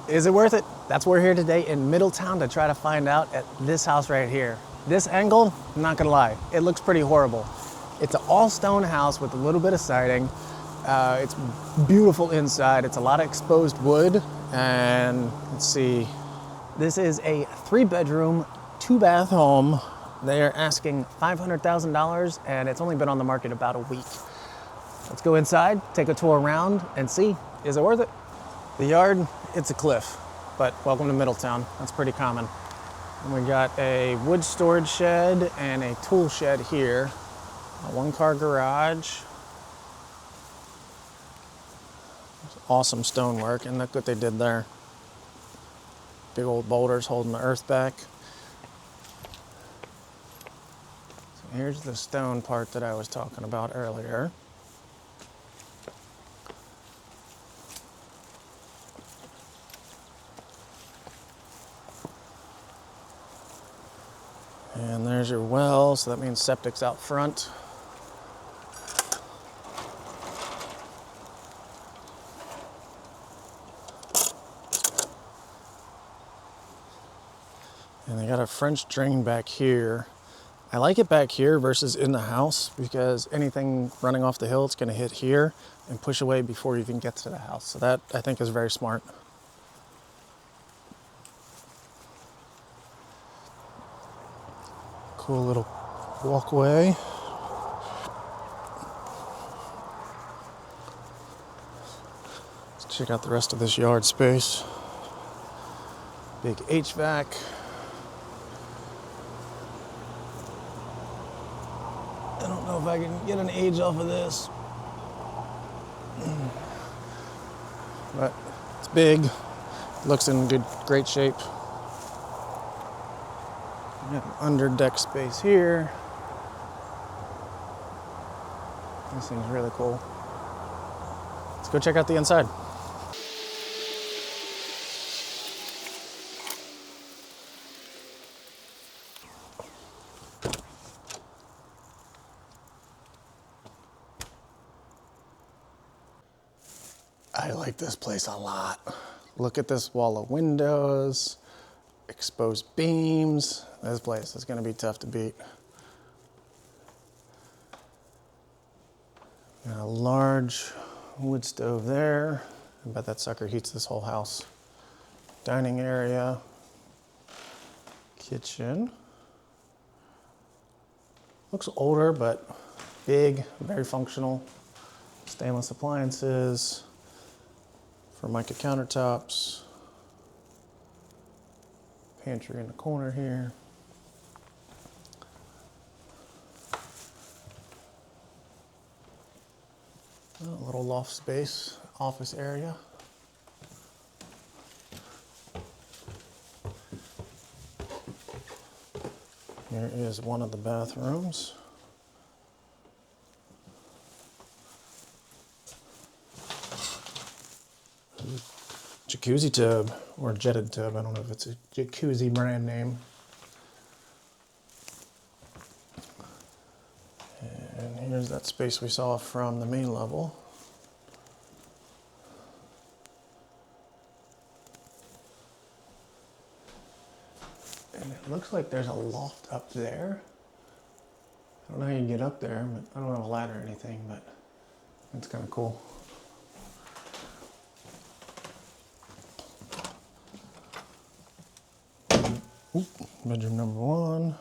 Is it worth it? That's why we're here today in Middletown to try to find out at this house right here. This angle, I'm not gonna lie, it looks pretty horrible. It's an all stone house with a little bit of siding. It's beautiful inside. It's a lot of exposed wood. And let's see, this is a 3-bedroom, 2-bath home. They are asking $500,000 and it's only been on the market about a week. Let's go inside, take a tour around and see, is it worth it? The yard, it's a cliff, but welcome to Middletown. That's pretty common. And we got a wood storage shed and a tool shed here. A 1-car garage. Awesome stonework, and look what they did there. Big old boulders holding the earth back. So here's the stone part that I was talking about earlier. And there's your well, so that means septic's out front. And they got a French drain back here. I like it back here versus in the house because anything running off the hill, it's gonna hit here and push away before you even get to the house. So that, I think, is very smart. Cool little walkway. Let's check out the rest of this yard space. Big HVAC. I don't know if I can get an age off of this. But it's big. Looks in great shape. We have under deck space here. This thing's really cool. Let's go check out the inside. I like this place a lot. Look at this wall of windows, exposed beams. This place is gonna be tough to beat. Got a large wood stove there. I bet that sucker heats this whole house. Dining area, kitchen. Looks older, but big, very functional. Stainless appliances. Formica countertops. Pantry in the corner here. A little loft space, office area. Here is one of the bathrooms. Jacuzzi tub, or jetted tub. I don't know if it's a jacuzzi brand name. And here's that space we saw from the main level. And it looks like there's a loft up there. I don't know how you get up there, but I don't have a ladder or anything, but it's kind of cool. Bedroom number 1.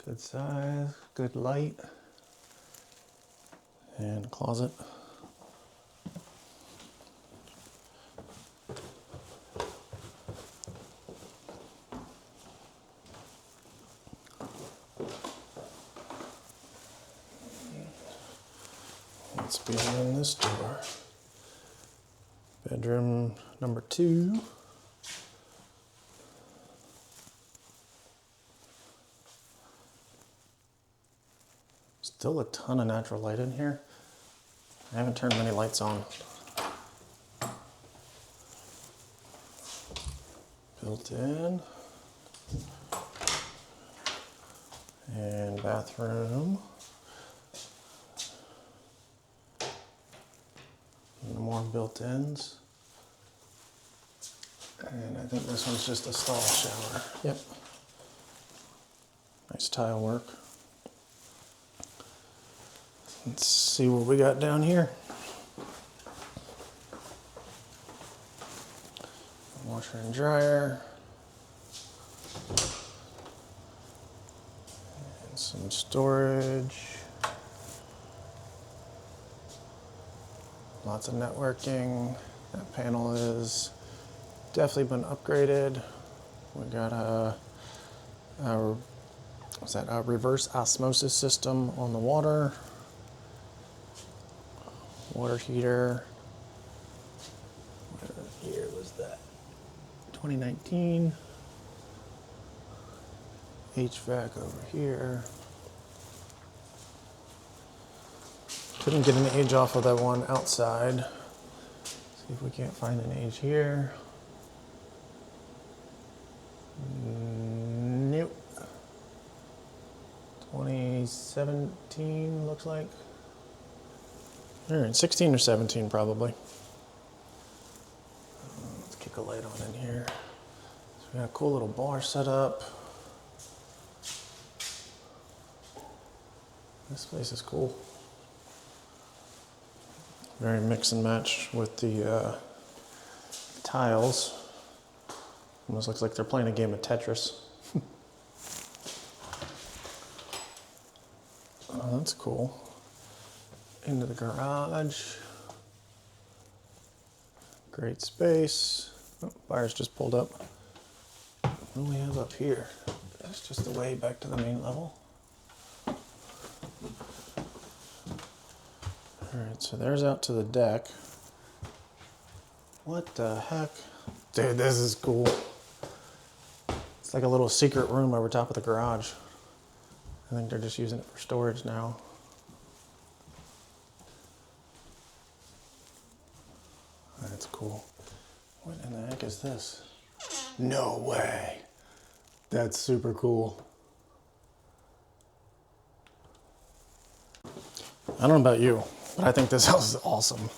Good size, good light, and a closet. Let's begin this door. Bedroom number 2. Still a ton of natural light in here. I haven't turned many lights on. Built in. And bathroom. more built-ins. And I think this one's just a stall shower. Yep. Nice tile work. Let's see what we got down here. Washer and dryer. And some storage. Lots of networking. That panel is definitely been upgraded. We got a reverse osmosis system on the water. Water heater. What year was that? 2019. HVAC over here. Couldn't get an age off of that one outside. See if we can't find an age here. Nope. 2017 looks like. All right, 16 or 17 probably. Let's kick a light on in here. So we got a cool little bar set up. This place is cool. Very mix and match with the tiles. Almost looks like they're playing a game of Tetris. Oh, that's cool. Into the garage. Great space. Oh, buyers just pulled up. What do we have up here? That's just the way back to the main level. Alright, so there's out to the deck. What the heck? Dude, this is cool. It's like a little secret room over top of the garage. I think they're just using it for storage now. That's cool. What in the heck is this? No way. That's super cool. I don't know about you, but I think this house is awesome.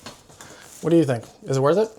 What do you think? Is it worth it?